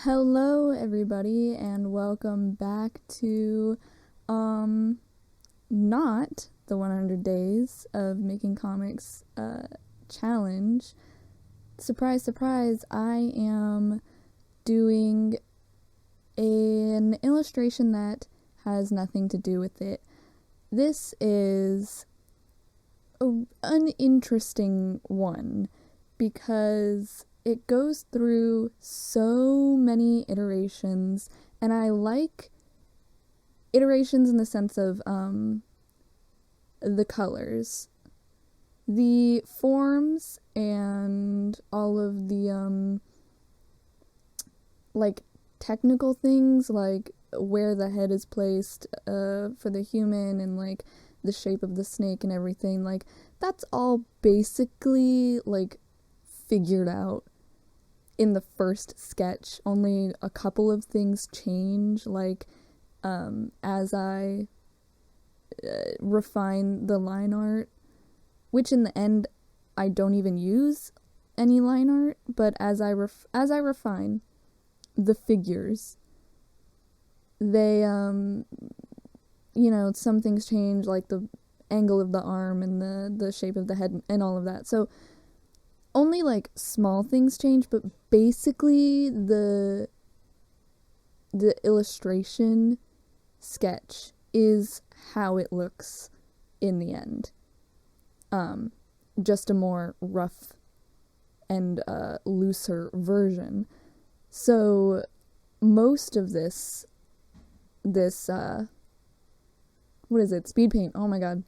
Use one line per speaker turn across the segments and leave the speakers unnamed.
Hello everybody and welcome back to not the 100 days of making comics challenge. Surprise, surprise, I am doing an illustration that has nothing to do with it. This is an interesting one because it goes through so many iterations, and I like iterations in the sense of the colors. The forms and all of the like technical things, like where the head is placed for the human and like the shape of the snake and everything, like that's all basically like figured out in the first sketch. Only a couple of things change, like as I refine the line art, which in the end I don't even use any line art, but as I refine the figures, they some things change, like the angle of the arm and the shape of the head and all of that. So only like small things change, but basically the illustration sketch is how it looks in the end. Just a more rough and looser version. So most of this what is it? Speed paint. Oh my god.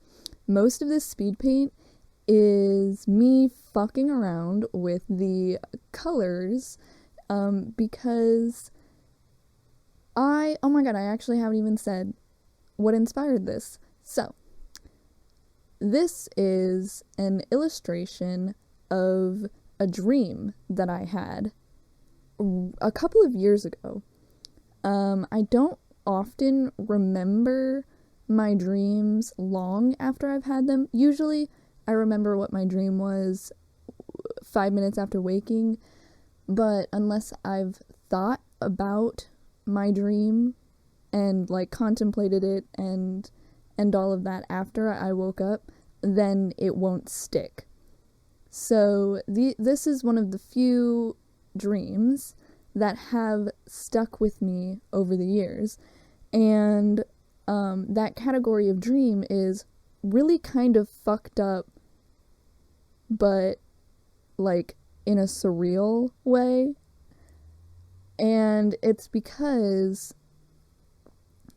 Most of this speed paint is me fucking around with the colors because oh my god, I actually haven't even said what inspired this. So, this is an illustration of a dream that I had a couple of years ago. I don't often remember my dreams long after I've had them. Usually I remember what my dream was 5 minutes after waking, but unless I've thought about my dream and like contemplated it and all of that after I woke up, then it won't stick. So this is one of the few dreams that have stuck with me over the years, and that category of dream is really kind of fucked up, but like in a surreal way. And it's because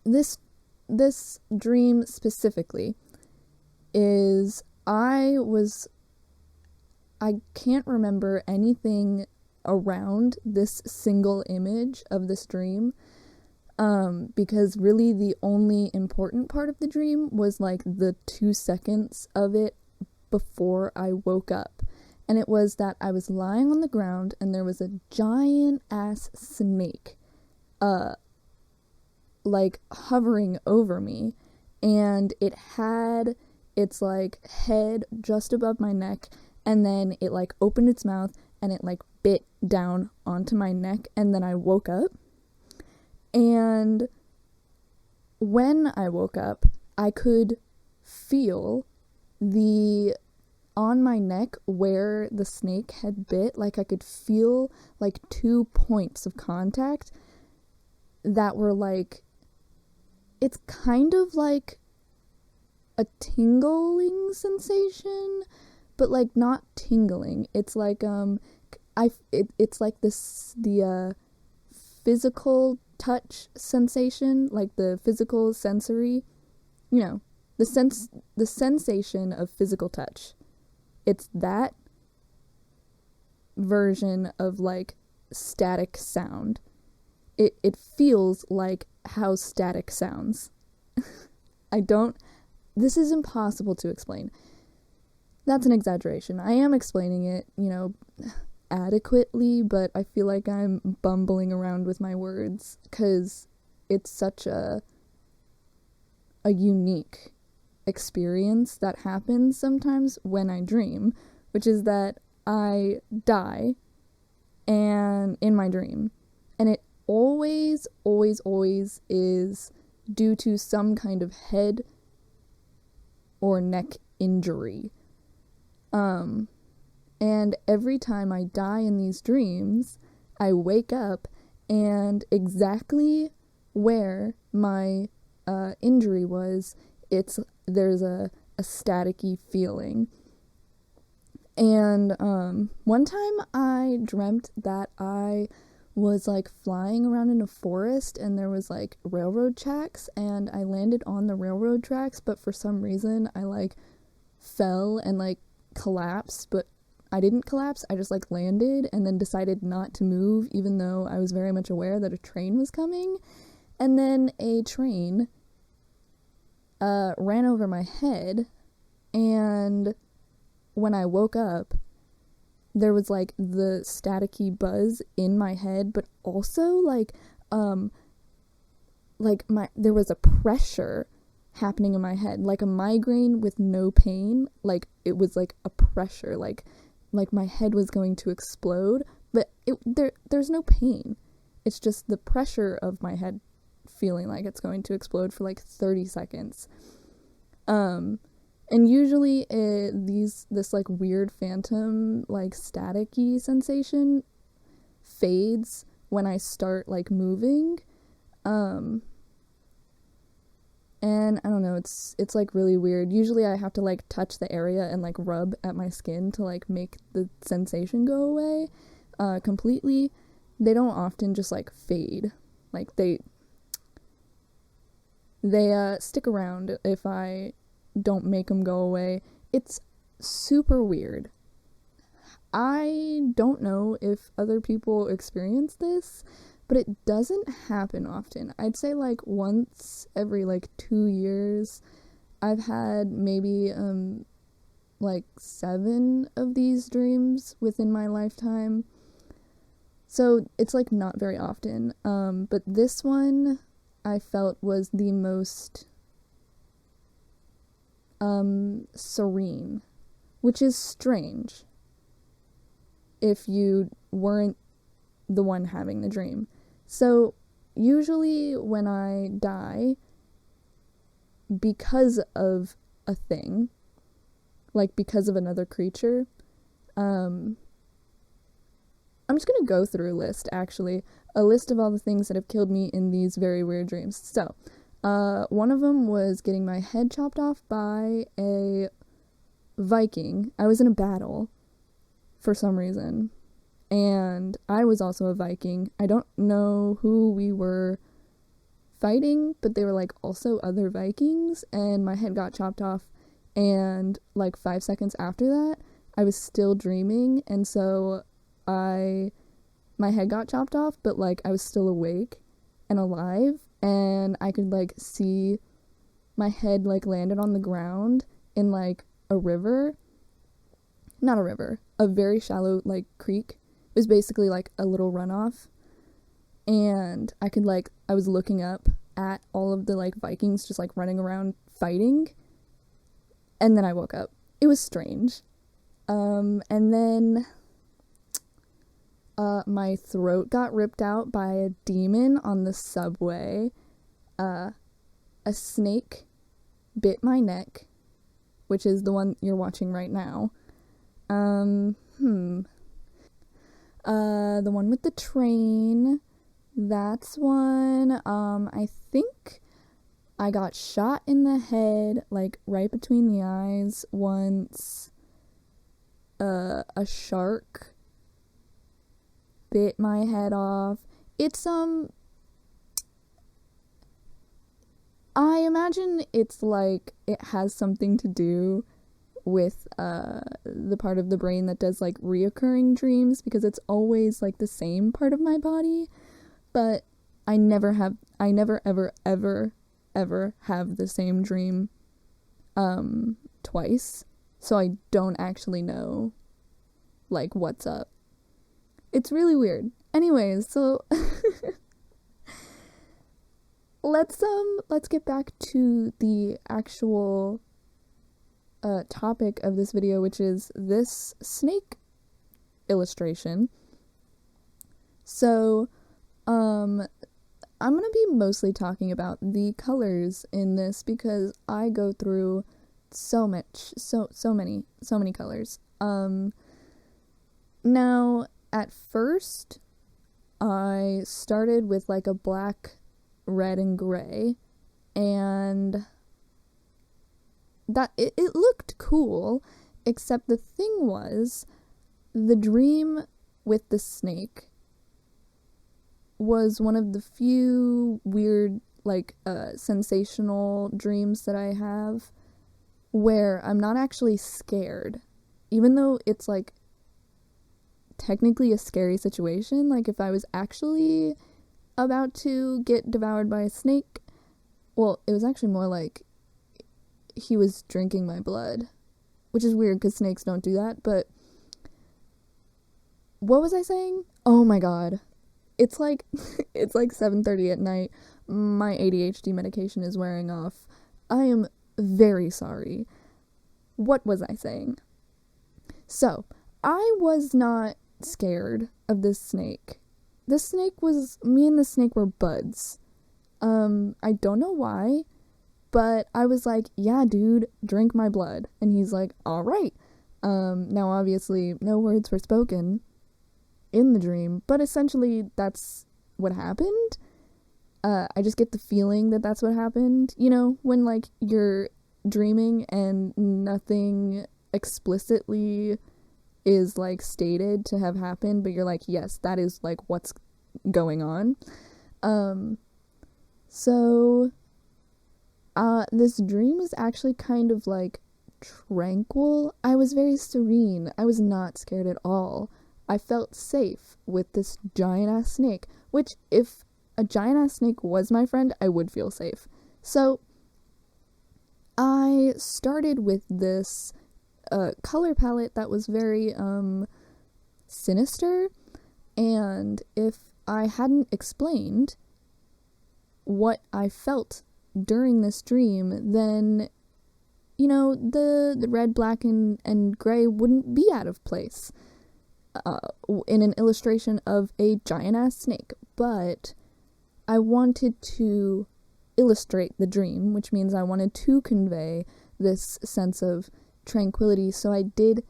this dream specifically is I can't remember anything around this single image of this dream, because really the only important part of the dream was like the 2 seconds of it before I woke up. And it was that I was lying on the ground and there was a giant ass snake like hovering over me, and it had its like head just above my neck, and then it like opened its mouth and it like bit down onto my neck, and then I woke up. And when I woke up, I could feel on my neck where the snake had bit, like I could feel like 2 points of contact that were like, it's kind of like a tingling sensation, but like not tingling. It's like it's like the physical touch sensation, like the physical sensory, the sensation of physical touch. It's that version of like static sound. It feels like how static sounds. This is impossible to explain. That's an exaggeration. I am explaining it, adequately, but I feel like I'm bumbling around with my words because it's such a unique experience that happens sometimes when I dream, which is that I die and in my dream, and it always, always, always is due to some kind of head or neck injury. And every time I die in these dreams, I wake up and exactly where my injury was, there's a staticky feeling. And one time I dreamt that I was like flying around in a forest and there was like railroad tracks, and I landed on the railroad tracks, but for some reason I like fell and like collapsed, but I didn't collapse. I just like landed and then decided not to move, even though I was very much aware that a train was coming. And then a train ran over my head, and when I woke up, there was like the staticky buzz in my head, but also there was a pressure happening in my head, like a migraine with no pain. Like it was like a pressure, like my head was going to explode, but there's no pain. It's just the pressure of my head feeling like it's going to explode for like 30 seconds. And usually this like weird phantom, like staticky sensation fades when I start like moving. And I don't know, it's like really weird. Usually I have to like touch the area and like rub at my skin to like make the sensation go away completely. They don't often just like fade. Like they stick around if I don't make them go away. It's super weird. I don't know if other people experience this, but it doesn't happen often. I'd say like once every like 2 years. I've had maybe like 7 of these dreams within my lifetime. So it's like not very often. But this one I felt was the most serene, which is strange if you weren't the one having the dream. So usually when I die because of a thing, like because of another creature, I'm just gonna go through a list of all the things that have killed me in these very weird dreams. So one of them was getting my head chopped off by a Viking. I was in a battle for some reason, and I was also a Viking. I don't know who we were fighting, but they were like also other Vikings, and my head got chopped off, and like 5 seconds after that I was still dreaming, and so my head got chopped off, but like I was still awake and alive, and I could like see my head like landed on the ground in like a river. Not a river, a very shallow like creek. It was basically like a little runoff, and I was looking up at all of the like Vikings just like running around fighting, and then I woke up. It was strange. And then my throat got ripped out by a demon on the subway. A snake bit my neck, which is the one you're watching right now. The one with the train, that's one. I think I got shot in the head, like right between the eyes once. A shark bit my head off. It's I imagine it's like it has something to do with the part of the brain that does like reoccurring dreams, because it's always like the same part of my body, but I never ever have the same dream twice, so I don't actually know like what's up. It's really weird. Anyways, so let's get back to the actual topic of this video, which is this snake illustration. So I'm gonna be mostly talking about the colors in this because I go through so many colors. Now at first I started with like a black, red, and gray, and that it looked cool, except the thing was the dream with the snake was one of the few weird, like, sensational dreams that I have where I'm not actually scared. Even though it's, like, technically a scary situation. Like, if I was actually about to get devoured by a snake, well, it was actually more like he was drinking my blood. Which is weird because snakes don't do that, but what was I saying? Oh my god. It's like it's like 7:30 at night. My ADHD medication is wearing off. I am very sorry. What was I saying? So, I was not scared of this snake. Me and the snake were buds. I don't know why, but I was like, yeah, dude, drink my blood. And he's like, all right. Now obviously no words were spoken in the dream, but essentially that's what happened. I just get the feeling that that's what happened. You know, when like you're dreaming and nothing explicitly is like stated to have happened, but you're like, yes, that is like what's going on. So this dream was actually kind of like tranquil. I was very serene. I was not scared at all. I felt safe with this giant ass snake, which if a giant ass snake was my friend, I would feel safe. So I started with this color palette that was very sinister, and if I hadn't explained what I felt during this dream, then you know the red, black, and gray wouldn't be out of place in an illustration of a giant ass snake. But I wanted to illustrate the dream, which means I wanted to convey this sense of tranquility. So I did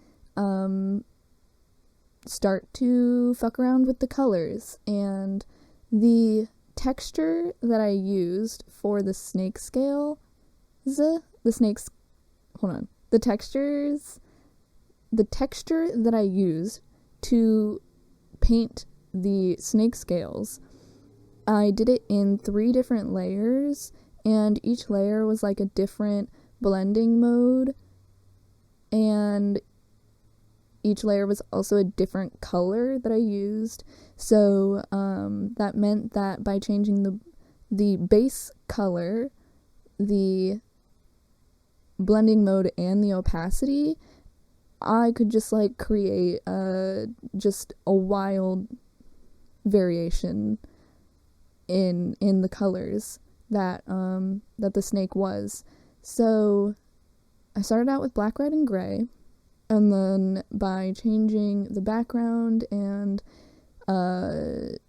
start to fuck around with the colors, and the texture that I used for the snake scale, the texture that I used to paint the snake scales, I did it in 3 different layers, and each layer was like a different blending mode, and each layer was also a different color that I used. So that meant that by changing the base color, the blending mode, and the opacity, I could just like create just a wild variation in the colors that the snake was. So I started out with black, red, and gray, and then by changing the background and the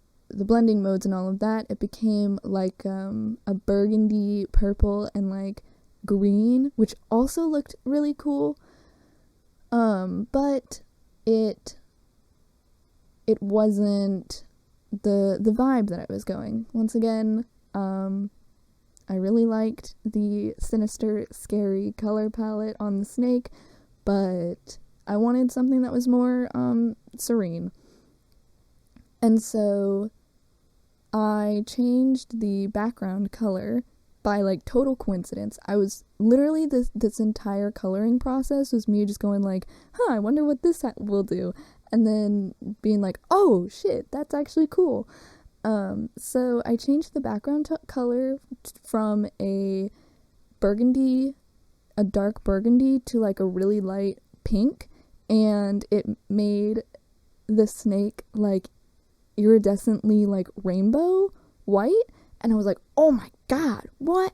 blending modes and all of that, it became like a burgundy, purple, and like green, which also looked really cool. But it wasn't the vibe that I was going. Once again, I really liked the sinister, scary color palette on the snake, but I wanted something that was more serene. And so I changed the background color by like total coincidence. I was literally this entire coloring process was me just going like, I wonder what this will do, and then being like, oh shit, that's actually cool. So I changed the background color from a dark burgundy to like a really light pink, and it made the snake like iridescently like rainbow white, and I was like, oh my god, what?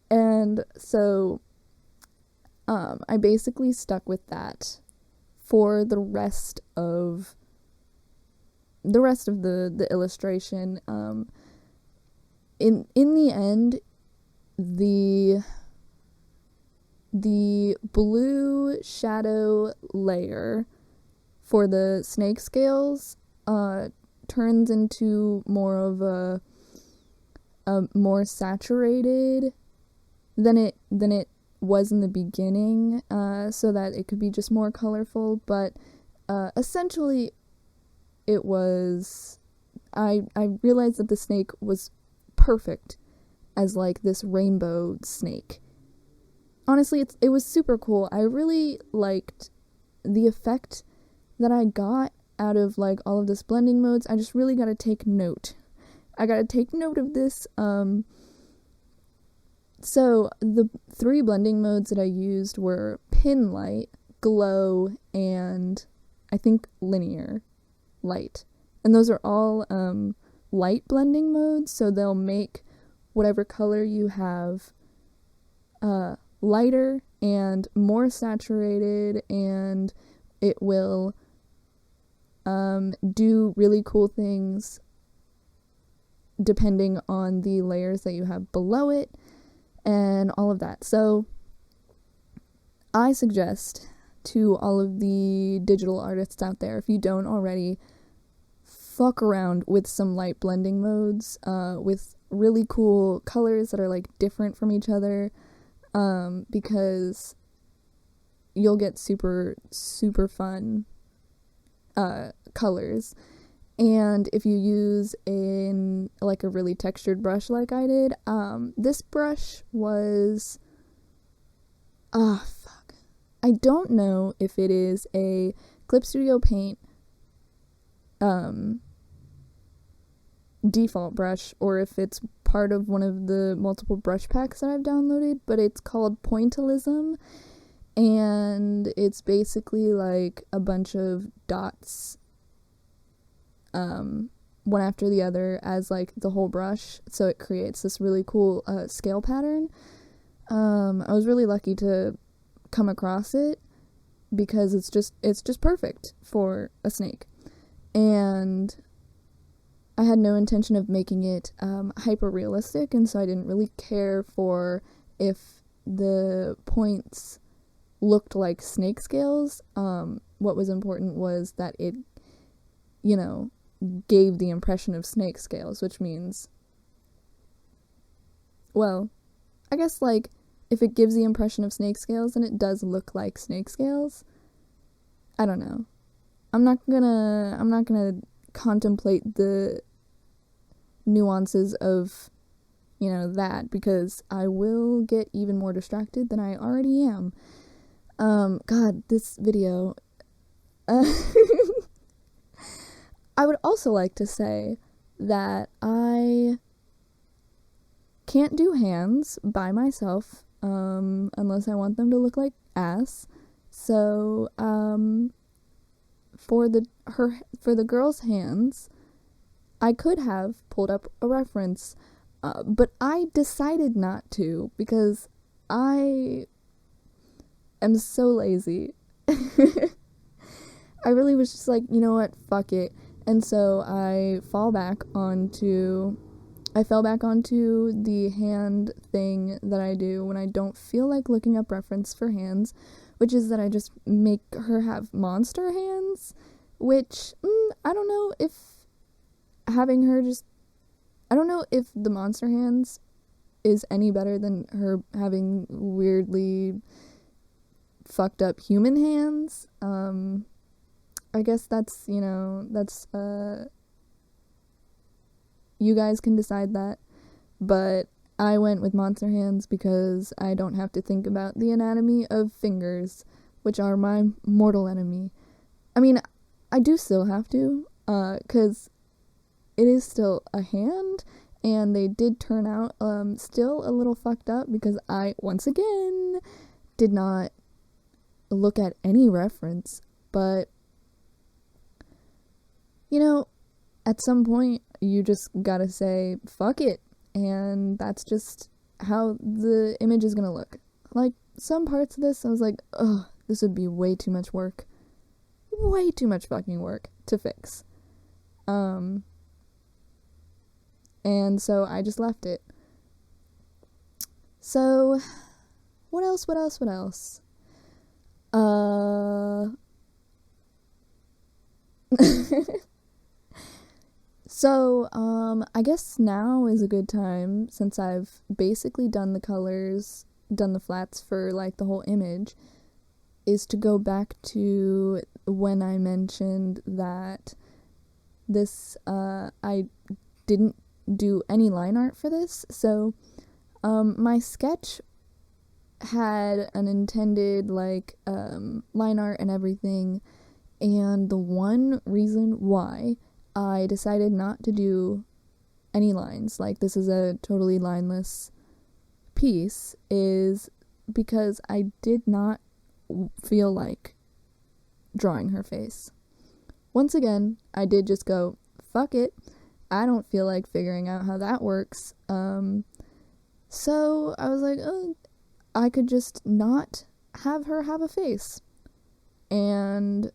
And so I basically stuck with that for the rest of the rest of the illustration. In the end, the blue shadow layer for the snake scales turns into more of a more saturated than it was in the beginning, so that it could be just more colorful. But essentially, it was. I realized that the snake was perfect as like this rainbow snake. Honestly, it was super cool. I really liked the effect that I got out of like all of this blending modes. I just really gotta take note. I gotta take note of this. So the 3 blending modes that I used were pin light, glow, and I think linear light. And those are all light blending modes, so they'll make whatever color you have lighter and more saturated, and it will do really cool things depending on the layers that you have below it and all of that. So I suggest to all of the digital artists out there, if you don't already, fuck around with some light blending modes with really cool colors that are like different from each other, because you'll get super fun colors. And if you use a really textured brush like I did, this brush was fuck, I don't know if it is a Clip Studio Paint default brush or if it's part of one of the multiple brush packs that I've downloaded, but it's called Pointillism, and it's basically like a bunch of dots one after the other as like the whole brush, so it creates this really cool scale pattern. I was really lucky to come across it because it's just perfect for a snake, and I had no intention of making it hyper realistic, and so I didn't really care for if the points looked like snake scales. What was important was that it, gave the impression of snake scales, which means, well, I guess like if it gives the impression of snake scales, then it does look like snake scales. I don't know. I'm not gonna contemplate the nuances of, that, because I will get even more distracted than I already am. God, this video. I would also like to say that I can't do hands by myself, unless I want them to look like ass. So, for the girl's hands, I could have pulled up a reference, but I decided not to because I am so lazy. I really was just like, you know what, fuck it. And so I fell back onto the hand thing that I do when I don't feel like looking up reference for hands, which is that I just make her have monster hands, which, I don't know if the monster hands is any better than her having weirdly fucked up human hands. I guess that's, you guys can decide that, but I went with monster hands because I don't have to think about the anatomy of fingers, which are my mortal enemy. I mean, I do still have to, 'cause it is still a hand, and they did turn out, still a little fucked up because I, once again, did not look at any reference, but at some point, you just gotta say, fuck it, and that's just how the image is gonna look. Like, some parts of this, I was like, ugh, this would be way too much work. Way too much fucking work to fix. And so I just left it. So, what else? So, I guess now is a good time, since I've basically done the colors, done the flats for, like, the whole image, is to go back to when I mentioned that this, I didn't do any line art for this. So, my sketch had an intended, like, line art and everything, and the one reason why I decided not to do any lines, like this is a totally lineless piece, is because I did not feel like drawing her face. Once again, I did just go, fuck it, I don't feel like figuring out how that works. So I was like, oh, I could just not have her have a face. And,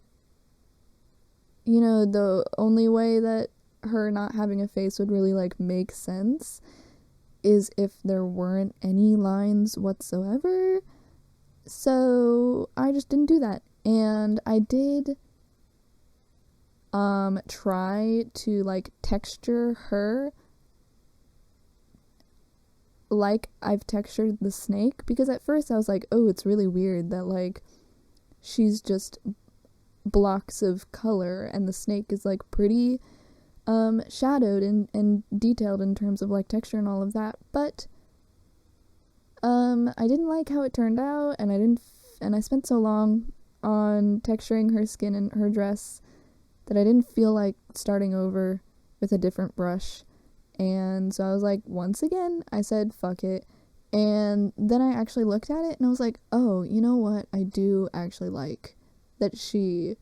you know, the only way that her not having a face would really, like, make sense is if there weren't any lines whatsoever. So I just didn't do that. And I did try to, like, texture her like I've textured the snake, because at first I was like, oh, it's really weird that, like, she's just blocks of color and the snake is, like, pretty shadowed and detailed in terms of, like, texture and all of that. But I didn't like how it turned out, and I spent so long on texturing her skin and her dress that I didn't feel like starting over with a different brush. And so I was like, once again, I said, fuck it. And then I actually looked at it and I was like, oh, you know what? I do actually like that she,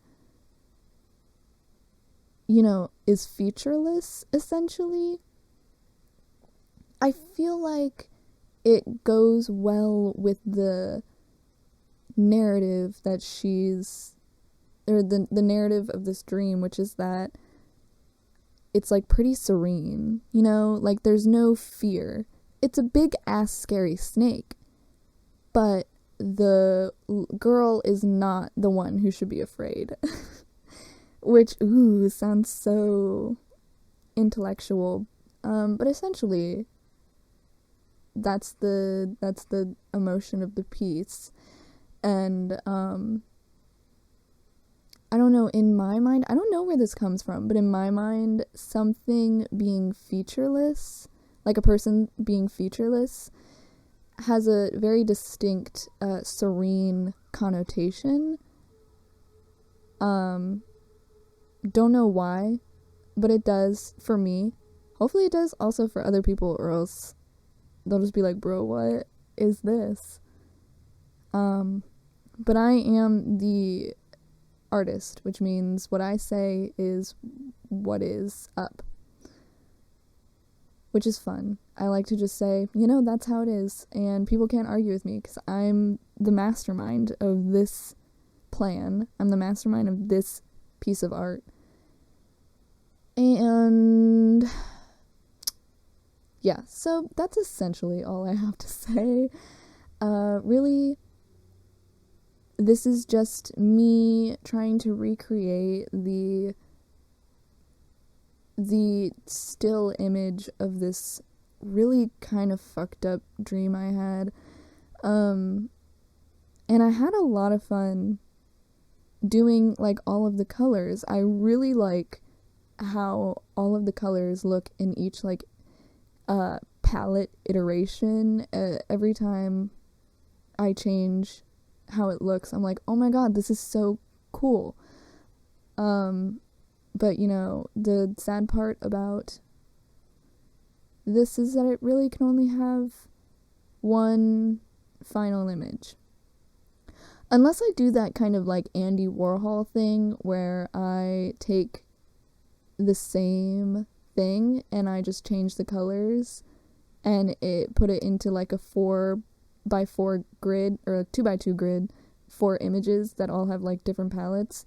you know, is featureless, essentially. I feel like it goes well with the narrative that the narrative of this dream, which is that it's, like, pretty serene, you know? Like, there's no fear. It's a big-ass scary snake, but the girl is not the one who should be afraid. Which, ooh, sounds so intellectual. But essentially, that's the emotion of the piece. And, I don't know, in my mind, I don't know where this comes from, but in my mind, something being featureless, like a person being featureless, has a very distinct, serene connotation. Don't know why, but it does for me. Hopefully it does also for other people, or else they'll just be like, bro, what is this? But I am the artist, which means what I say is what is up, which is fun. I like to just say, you know, that's how it is, and people can't argue with me, because I'm the mastermind of this plan. I'm the mastermind of this piece of art. And yeah, so that's essentially all I have to say. Really, this is just me trying to recreate the still image of this really kind of fucked up dream I had. And I had a lot of fun doing, like, all of the colors. I really like how all of the colors look in each, like, palette iteration. Every time I change how it looks, I'm like, oh my god, this is so cool. But, you know, the sad part about this is that it really can only have one final image. Unless I do that kind of, like, Andy Warhol thing where I take the same thing and I just change the colors and put it into, like, a 4x4 grid, or a 2x2 grid, 4 images that all have, like, different palettes.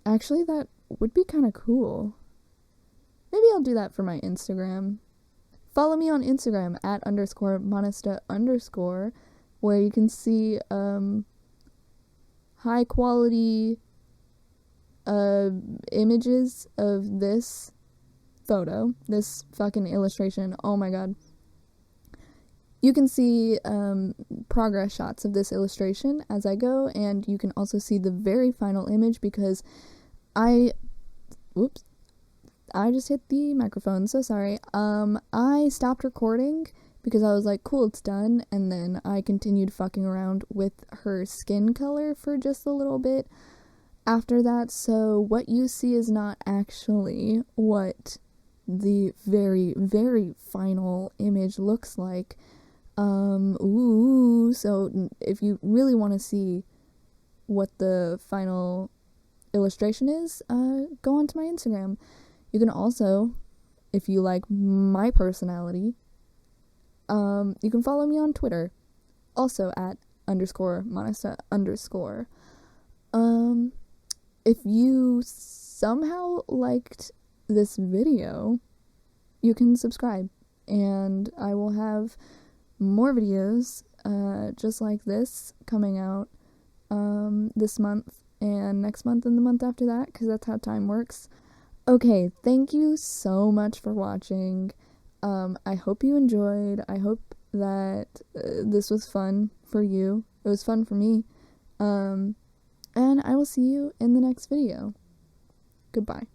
Actually, that would be kind of cool. Maybe I'll do that for my Instagram. Follow me on Instagram at _monista_, where you can see high quality images of this photo, this fucking illustration. Oh my god. You can see progress shots of this illustration as I go, and you can also see the very final image because I just hit the microphone, so sorry. I stopped recording because I was like, cool, it's done, and then I continued fucking around with her skin color for just a little bit after that, so what you see is not actually what the very, very final image looks like. So if you really want to see what the final illustration is, go onto my Instagram. You can also, if you like my personality, you can follow me on Twitter, also at _monista_. If you somehow liked this video, you can subscribe, and I will have more videos just like this coming out this month and next month and the month after that, because that's how time works. Okay, thank you so much for watching. I hope you enjoyed. I hope that this was fun for you. It was fun for me. And I will see you in the next video. Goodbye.